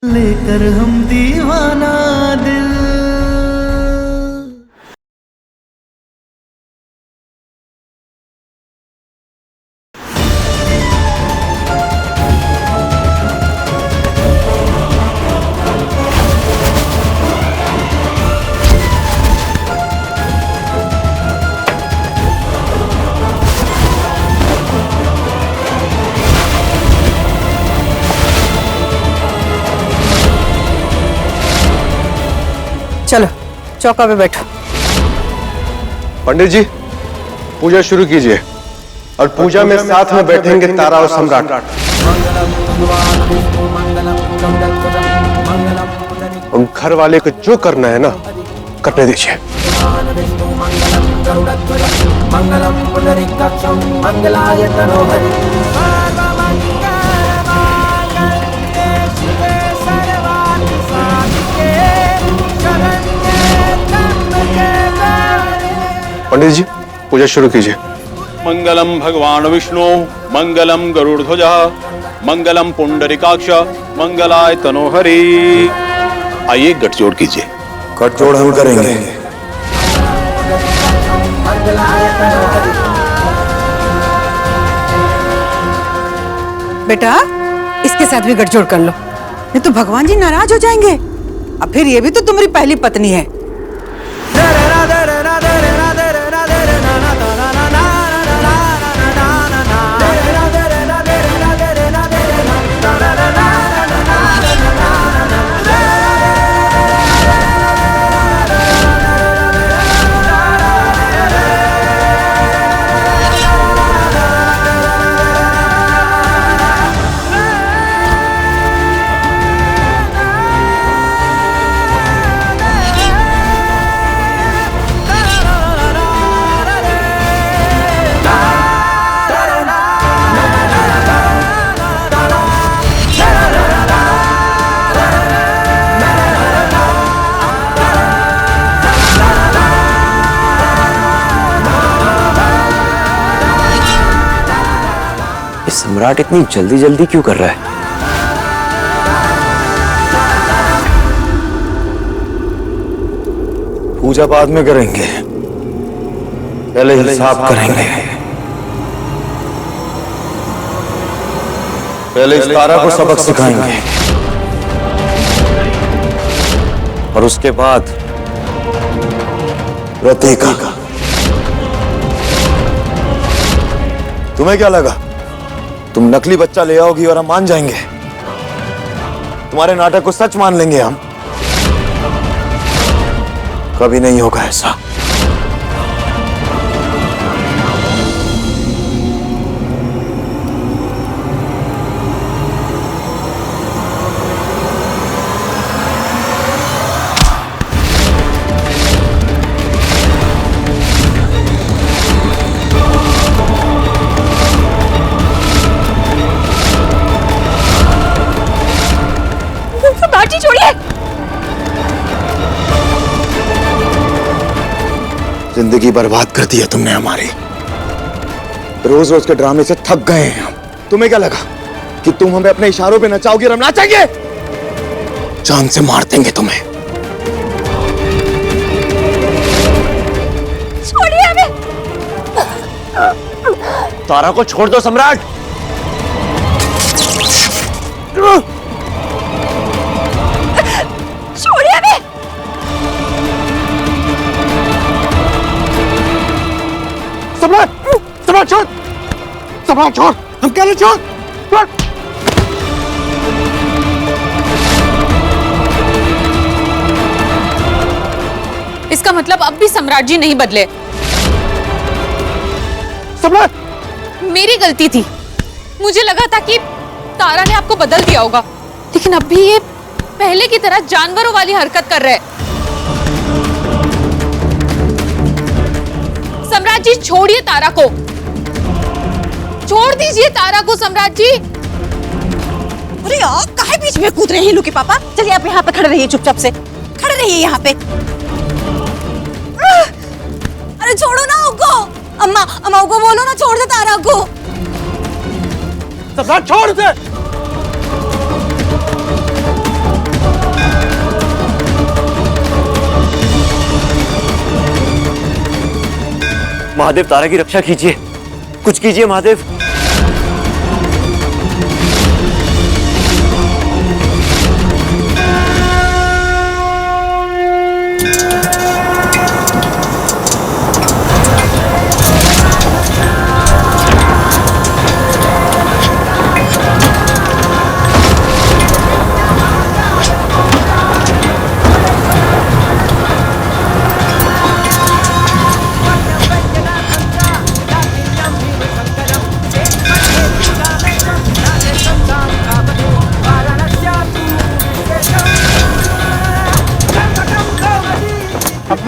लेकर हम दीवाना दिल। चलो चौका पे बैठो। पंडित जी पूजा शुरू कीजिए और पूजा में साथ में बैठेंगे तारा और सम्राट। उन घर वाले को जो करना है ना करने दीजिए। पंडित जी पूजा शुरू कीजिए। मंगलम भगवान विष्णु मंगलम गरुड़ध्वज मंगलम पुंडरीकाक्ष मंगलाय तनोहरि। आइए गठजोड़ कीजिए। गठजोड़ हम करेंगे। बेटा इसके साथ भी गठजोड़ कर लो, नहीं तो भगवान जी नाराज हो जाएंगे। अब फिर ये भी तो तुम्हारी पहली पत्नी है। सम्राट इतनी जल्दी जल्दी क्यों कर रहा है? पूजा बाद में करेंगे, पहले हिसाब करेंगे। पहले इस तारा को सबक सिखाएंगे और उसके बाद रतिका। तुम्हें क्या लगा तुम नकली बच्चा ले आओगी और हम मान जाएंगे? तुम्हारे नाटक को सच मान लेंगे हम? कभी नहीं होगा ऐसा। छोड़िए। जिंदगी बर्बाद कर दी है तुमने हमारी। रोज रोज के ड्रामे से थक गए हैं हम। तुम्हें क्या लगा कि तुम हमें अपने इशारों पे नचाओगे और हम नाचेंगे? जान से मार देंगे तुम्हें। छोड़िए हमें। तारा को छोड़ दो सम्राट। छोड़िए हमें। सम्राट सम्राट छोड़, सम्राट छोड़, हम कह रहे छोड़। इसका मतलब अब भी सम्राट जी नहीं बदले। सम्राट मेरी गलती थी। मुझे लगा था कि तारा ने आपको बदल दिया होगा, लेकिन अब भी ये पहले की तरह जानवरों वाली हरकत कर रहे हैं। सम्राट जी छोड़िए तारा को, छोड़ दीजिए तारा को सम्राट जी। अरे आप काहे बीच में कूद रहे हैं लुकी पापा? चलिए आप यहाँ पे खड़े रहिए, चुपचाप से खड़े रहिए यहाँ पे। अरे छोड़ो ना उनको। अम्मा अम्मा को बोलो ना छोड़ दे तारा को। सम्राट छोड़ दे। महादेव, तारा की रक्षा कीजिए, कुछ कीजिए महादेव।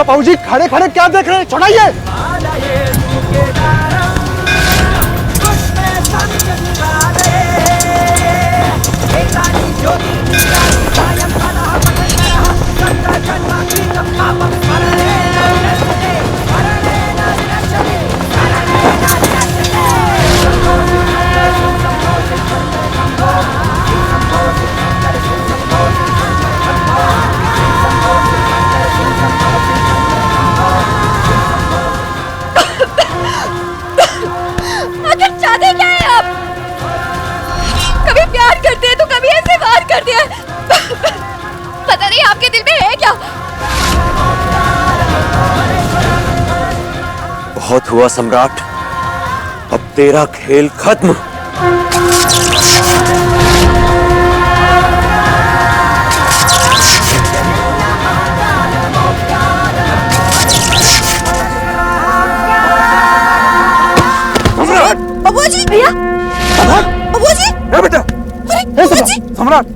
बाबू जी खड़े खड़े क्या देख रहे हैं, छोड़ाइए। आखिर चाहते क्या है आप? कभी प्यार करते हैं तो कभी ऐसे वार करते हैं। पता नहीं आपके दिल में है क्या? बहुत हुआ सम्राट, अब तेरा खेल खत्म। बाबूजी, भैया, बाबूजी, बेटा, बाबूजी, सम्राट,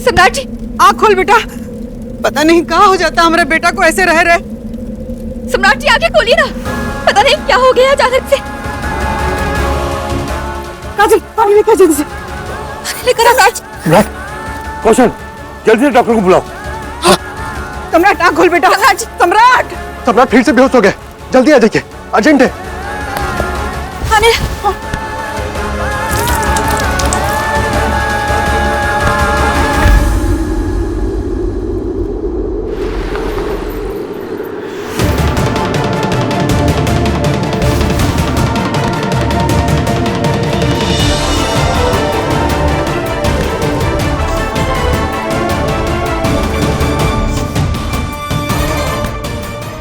सम्राट जी, आँख खोल बेटा। पता नहीं कहाँ हो जाता हमारे बेटा को ऐसे रह रहे। सम्राट जी आंखें खोलिए ना, पता नहीं क्या हो गया अचानक से। काजल, पानी लेकर जल्दी से। लेकर आ सम्राट। सम्राट, कौशल, जल्दी से डॉक्टर को बुलाओ। सम्राट आँख खोल बेटा। सम्राट, सम्राट फिर से बेहोश हो गए, जल्दी आ जाइए, अर्जेंट है। आने।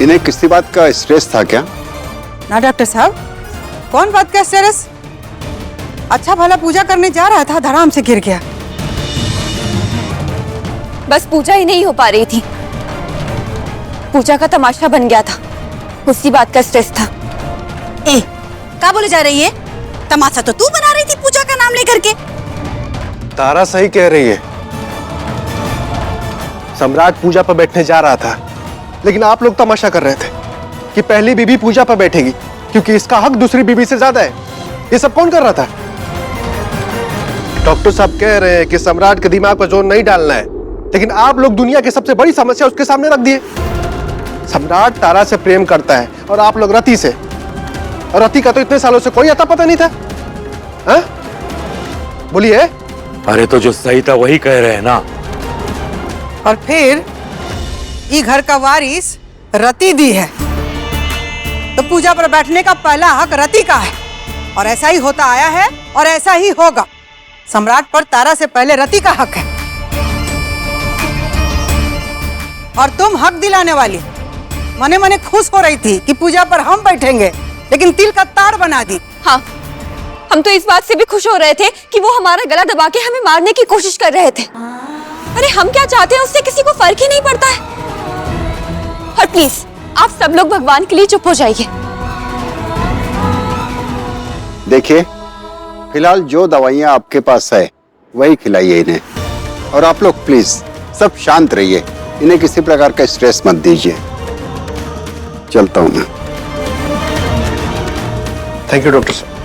इन्हें किसी बात का स्ट्रेस था क्या? ना डॉक्टर साहब, कौन बात का स्ट्रेस? अच्छा भला पूजा करने जा रहा था, धड़ाम से गिर गया। बस पूजा ही नहीं हो पा रही थी, पूजा का तमाशा बन गया था, उसी बात का स्ट्रेस था। ए, क्या बोले जा रही है? तमाशा तो तू बना रही थी पूजा का नाम लेकर के। तारा सही कह रही है, सम्राट पूजा पर बैठने जा रहा था, लेकिन आप लोग तमाशा कर रहे थे कि पहली बीबी पूजा पर बैठेगी क्योंकि इसका हक दूसरी बीबी से ज्यादा है। ये सब कौन कर रहा था? डॉक्टर साहब कह रहे हैं कि सम्राट के दिमाग पर जोर नहीं डालना है, लेकिन आप लोग दुनिया की सबसे बड़ी समस्या उसके सामने रख दिए। सम्राट तारा से प्रेम करता है और आप लोग रति से, और रति का तो इतने सालों से कोई अता पता नहीं था। हाँ? बोलिए। अरे तो जो सही था वही कह रहे हैं ना। और फिर ये घर का वारिस रति दी है, तो पूजा पर बैठने का पहला हक रति का है, और ऐसा ही होता आया है और ऐसा ही होगा। सम्राट पर तारा से पहले रति का हक है, और तुम हक दिलाने वाली मने मने खुश हो रही थी कि पूजा पर हम बैठेंगे, लेकिन तिल का तार बना दी। हाँ, हम तो इस बात से भी खुश हो रहे थे कि वो हमारा गला दबा के हमें मारने की कोशिश कर रहे थे। अरे हम क्या चाहते हैं उससे किसी को फर्क ही नहीं पड़ता है। और प्लीज आप सब लोग भगवान के लिए चुप हो जाइए। देखिए, फिलहाल जो दवाइयाँ आपके पास है वही खिलाइए इन्हें, और आप लोग प्लीज सब शांत रहिए, इन्हें किसी प्रकार का स्ट्रेस मत दीजिए। चलता हूँ मैं। थैंक यू डॉक्टर साहब।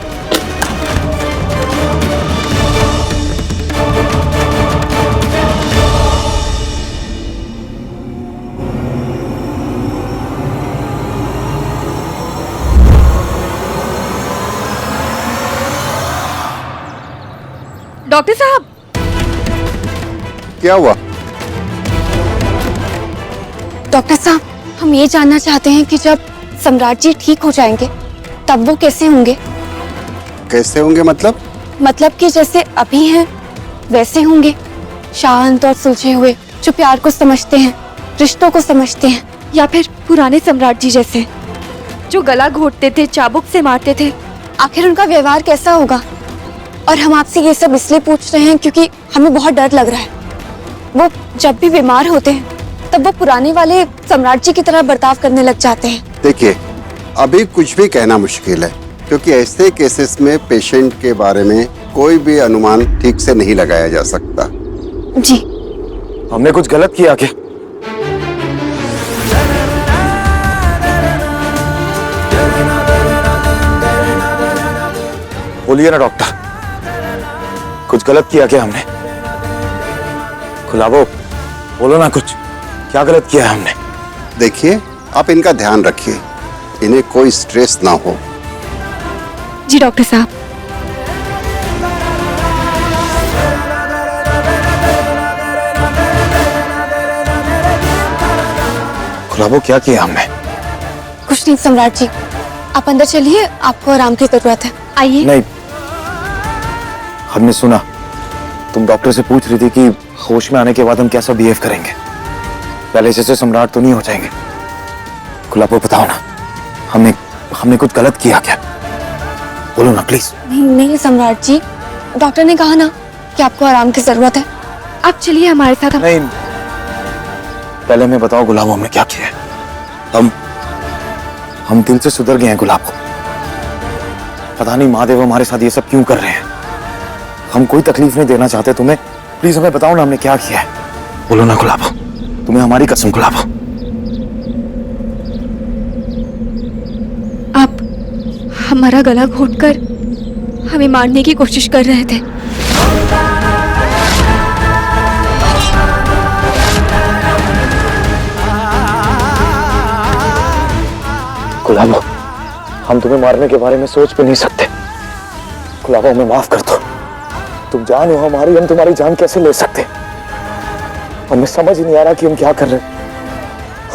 डॉक्टर साहब, क्या हुआ? डॉक्टर साहब, हम ये जानना चाहते हैं कि जब सम्राट जी ठीक हो जाएंगे तब वो कैसे होंगे? कैसे होंगे मतलब? मतलब कि जैसे अभी हैं वैसे होंगे, शांत और सुलझे हुए, जो प्यार को समझते हैं, रिश्तों को समझते हैं। या फिर पुराने सम्राट जी जैसे, जो गला घोटते थे, चाबुक से मारते थे। आखिर उनका व्यवहार कैसा होगा? और हम आपसे ये सब इसलिए पूछ रहे हैं क्योंकि हमें बहुत डर लग रहा है। वो जब भी बीमार होते हैं तब वो पुराने वाले सम्राट जी की तरह बर्ताव करने लग जाते हैं। देखिए, अभी कुछ भी कहना मुश्किल है, क्योंकि ऐसे केसेस में पेशेंट के बारे में कोई भी अनुमान ठीक से नहीं लगाया जा सकता। जी, हमने कुछ गलत किया क्या? बोलिए ना डॉक्टर, कुछ गलत किया क्या हमने? खुलाबो, बोलो ना कुछ, क्या गलत किया है हमने? देखिए, आप इनका ध्यान रखिए, इन्हें कोई स्ट्रेस ना हो। जी डॉक्टर साहब। खुलाबो, क्या किया हमने? कुछ नहीं सम्राट जी, आप अंदर चलिए, आपको आराम की जरूरत है। आइए। नहीं, हमने सुना तुम डॉक्टर से पूछ रही थी कि होश में आने के बाद हम कैसा बिहेव करेंगे, पहले जैसे सम्राट तो नहीं हो जाएंगे। खुलाबो, बताओ ना, हमने कुछ गलत किया क्या? बोलो ना प्लीज। नहीं सम्राट जी, डॉक्टर ने कहा ना कि आपको आराम की जरूरत है। आप चलिए हमारे साथ। नहीं, पहले हमें बताओ गुलाबो, हमने क्या किया है? हम दिल से सुधर गए हैं गुलाबो। पता नहीं महादेव हमारे साथ ये सब क्यों कर रहे हैं। हम कोई तकलीफ नहीं देना चाहते तुम्हें, प्लीज हमें बताओ ना हमने क्या किया है। बोलो ना गुलाबो, तुम्हें हमारी कसम गुलाबो। आप हमारा गला घोटकर हमें मारने की कोशिश कर रहे थे। गुलाबो, हम तुम्हें मारने के बारे में सोच भी नहीं सकते। गुलाबो, हमें माफ कर दो। तुम जान हो हमारी, हम तुम्हारी जान कैसे ले सकते? हमें समझ ही नहीं आ रहा कि हम क्या कर रहे हैं।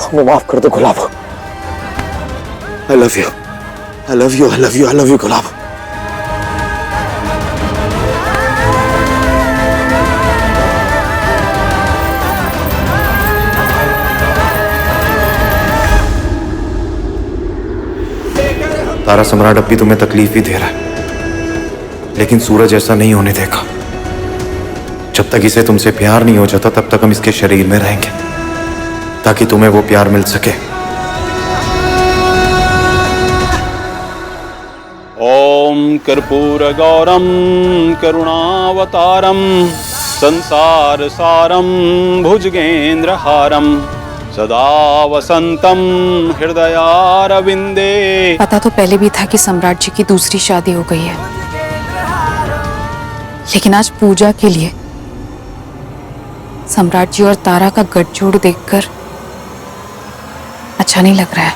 हमें माफ कर दो गुलाबो। I love you. I love you. I love you. I love you, गुलाबो। तारा सम्राट अब भी तुम्हें तकलीफ ही दे रहा है, लेकिन सूरज ऐसा नहीं होने देगा। जब तक इसे तुमसे प्यार नहीं हो जाता तब तक हम इसके शरीर में रहेंगे, ताकि तुम्हें वो प्यार मिल सके। ओम कर्पूर गौरम करुणावतारम संसार सारम भुजगेंद्रहारम सदा वसंतम हृदयारविंदे। पता तो पहले भी था कि सम्राट जी की दूसरी शादी हो गई है, लेकिन आज पूजा के लिए सम्राट जी और तारा का गठजोड़ देखकर अच्छा नहीं लग रहा है।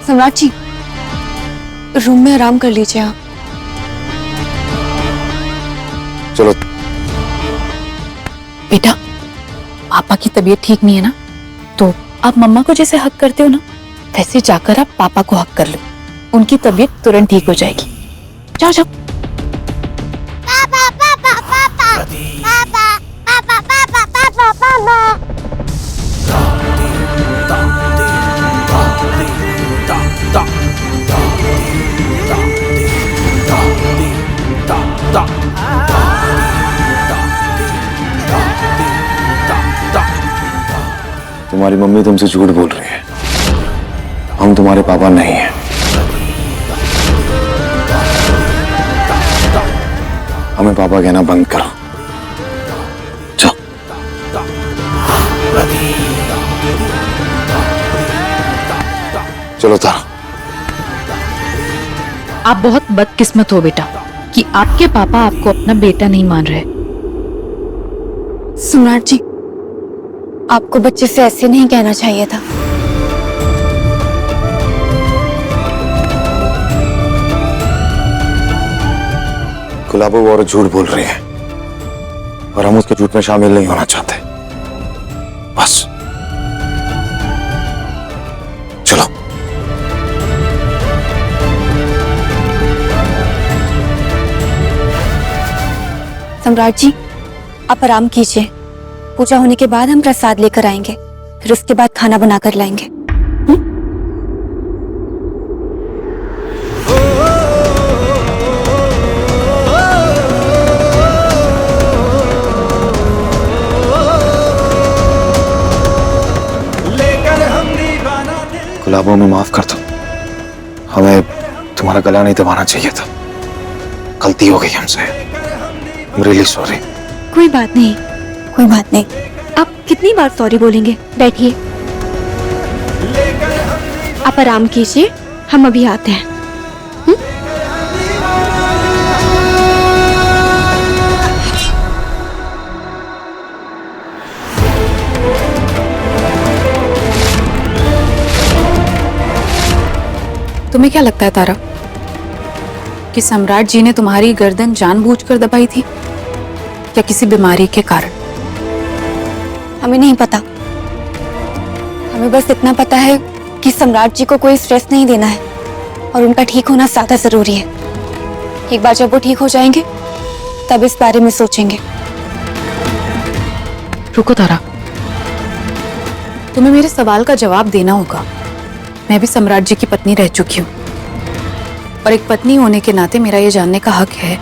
सम्राट जी, रूम में आराम कर लीजिए आप। चलो। बेटा, पापा की तबीयत ठीक नहीं है ना, तो आप मम्मा को जैसे हक करते हो ना, वैसे जाकर आप पापा को हक कर लो। उनकी तबीयत तुरंत ठीक हो जाएगी। जाओ जाओ। पापा पापा पापा पापा पापा पापा पापा पापा। तुम्हारी मम्मी तुमसे झूठ बोल रही है, हम तुम्हारे पापा नहीं हैं। हमें पापा कहना बंद करो। चलो। चलो तारा। आप बहुत बदकिस्मत हो बेटा कि आपके पापा आपको अपना बेटा नहीं मान रहे। सम्राट जी, आपको बच्चे से ऐसे नहीं कहना चाहिए था। गुलाबो वो औरत झूठ बोल रही है और हम उसके झूठ में शामिल नहीं होना चाहते। बस चलो। सम्राट जी, आप आराम कीजिए। पूजा होने के बाद हम प्रसाद लेकर आएंगे, फिर उसके बाद खाना बनाकर लाएंगे। गुलाबों में माफ कर दो, हमें तुम्हारा गला नहीं दबाना चाहिए था। गलती हो गई हमसे। I'm really sorry। कोई बात नहीं, कोई बात नहीं। आप कितनी बार सॉरी बोलेंगे? बैठिए, आप आराम कीजिए, हम अभी आते हैं। तुम्हें क्या लगता है तारा कि सम्राट जी ने तुम्हारी गर्दन जानबूझकर दबाई थी या किसी बीमारी के कारण? हमें नहीं पता, हमें बस इतना पता है कि सम्राट जी को कोई स्ट्रेस नहीं देना है और उनका ठीक होना ज्यादा जरूरी है। एक बार जब वो ठीक हो जाएंगे तब इस बारे में सोचेंगे। रुको तारा, तुम्हें मेरे सवाल का जवाब देना होगा। मैं भी सम्राट जी की पत्नी रह चुकी हूँ और एक पत्नी होने के नाते मेरा ये जानने का हक है।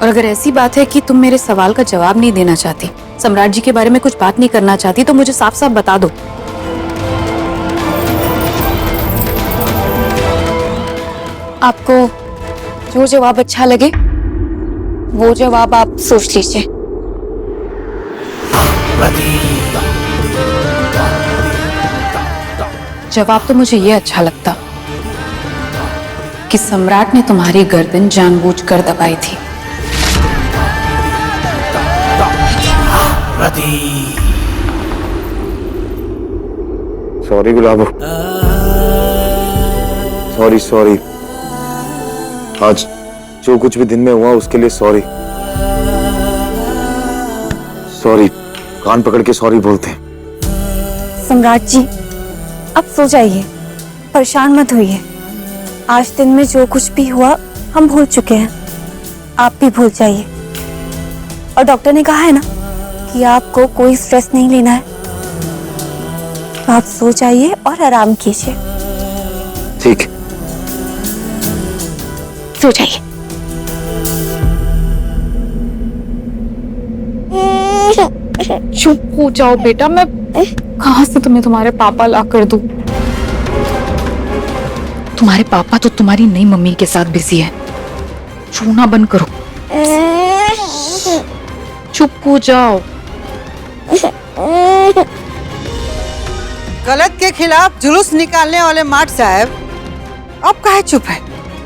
और अगर ऐसी बात है कि तुम मेरे सवाल का जवाब नहीं देना चाहती, सम्राट जी के बारे में कुछ बात नहीं करना चाहती, तो मुझे साफ साफ बता दो। आपको जो जवाब अच्छा लगे वो जवाब आप सोच लीजिए। जवाब तो मुझे ये अच्छा लगता कि सम्राट ने तुम्हारी गर्दन जानबूझकर दबाई थी। सॉरी गुलाबो, सॉरी। आज जो कुछ भी दिन में हुआ उसके लिए सॉरी। कान पकड़ के सॉरी बोलते हैं। सम्राट जी, अब सो जाइए, परेशान मत होइए। आज दिन में जो कुछ भी हुआ हम भूल चुके हैं, आप भी भूल जाइए। और डॉक्टर ने कहा है ना कि आपको कोई स्ट्रेस नहीं लेना है, तो आप सो जाइए और आराम कीजिए। ठीक, सो जाइए। चुप हो जाओ बेटा, मैं कहां से तुम्हें तुम्हारे पापा ला कर दूं? तुम्हारे पापा तो तुम्हारी नई मम्मी के साथ बिजी है। रोना बंद करो, चुप हो जाओ। गलत के खिलाफ जुलूस निकालने वाले माट साहब, अब काहे चुप है?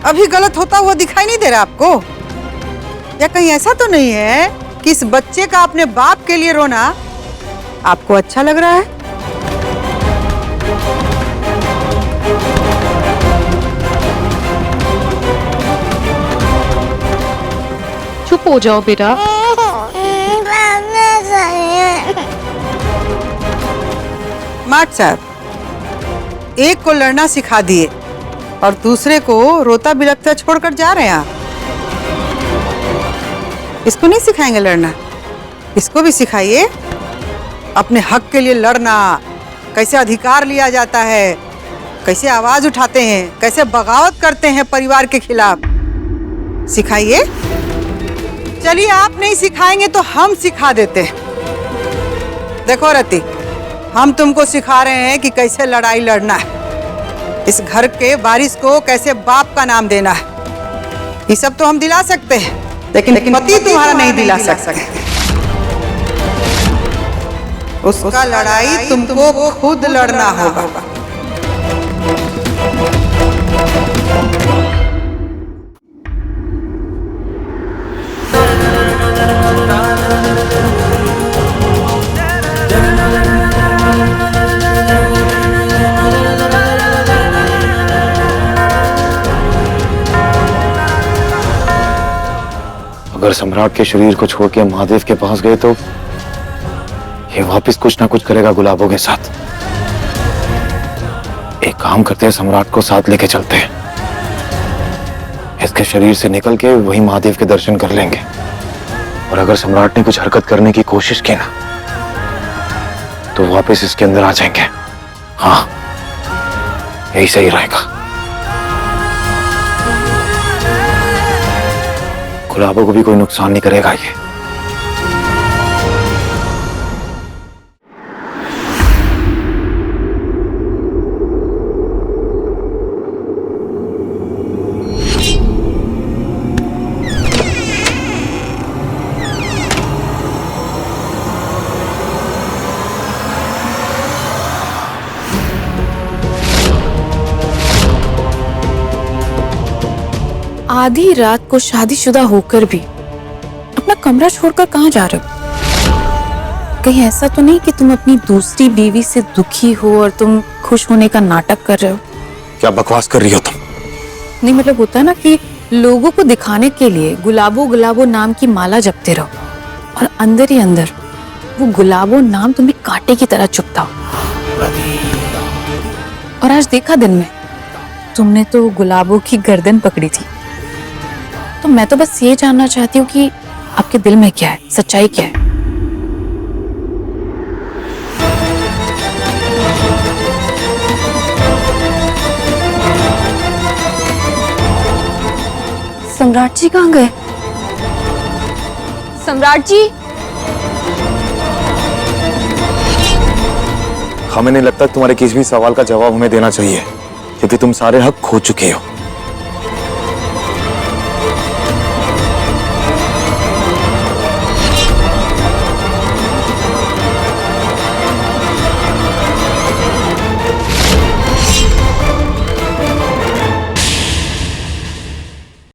अभी गलत होता हुआ दिखाई नहीं दे रहा आपको? या कहीं ऐसा तो नहीं है कि इस बच्चे का अपने बाप के लिए रोना आपको अच्छा लग रहा है? चुप हो जाओ बेटा। माट साहब, एक को लड़ना सिखा दिए और दूसरे को रोता बिलखता छोड़कर जा रहे हैं आप। इसको नहीं सिखाएंगे लड़ना? इसको भी सिखाइए अपने हक के लिए लड़ना, कैसे अधिकार लिया जाता है, कैसे आवाज उठाते हैं, कैसे बगावत करते हैं परिवार के खिलाफ। सिखाइए। चलिए, आप नहीं सिखाएंगे तो हम सिखा देते हैं। देखो रति, हम तुमको सिखा रहे हैं कि कैसे लड़ाई लड़ना है, इस घर के वारिस को कैसे बाप का नाम देना है। ये सब तो हम दिला सकते हैं, लेकिन पति तुम्हारा नहीं दिला सकते। उसका लड़ाई तुमको खुद लड़ना होगा। अगर सम्राट के शरीर को छोड़ के महादेव के पास गए तो ये वापस कुछ ना कुछ करेगा गुलाबों के साथ। एक काम करते हैं, सम्राट को साथ लेके चलते हैं। इसके शरीर से निकल के वही महादेव के दर्शन कर लेंगे। और अगर सम्राट ने कुछ हरकत करने की कोशिश की ना तो वापस इसके अंदर आ जाएंगे। हाँ, यही सही रहेगा। गुलाबों को भी कोई नुकसान नहीं करेगा ये। आधी रात को शादीशुदा होकर भी अपना कमरा छोड़कर कहाँ जा रहे हो? कहीं ऐसा तो नहीं कि तुम अपनी दूसरी बीवी से दुखी हो और तुम खुश होने का नाटक कर रहे हो? क्या बकवास कर रही हो तुम? नहीं, मतलब होता है ना कि लोगों को दिखाने के लिए गुलाबो गुलाबो नाम की माला जपते रहो और अंदर ही अंदर वो गुलाबो नाम तुम्हें कांटे की तरह चुभता हो। और आज देखा दिन में तुमने तो गुलाबों की गर्दन पकड़ी थी। तो मैं तो बस ये जानना चाहती हूँ कि आपके दिल में क्या है, सच्चाई क्या है? सम्राट जी कहाँ गए? सम्राट जी, हमें नहीं लगता तुम्हारे किसी भी सवाल का जवाब हमें देना चाहिए, क्योंकि तुम सारे हक खो चुके हो।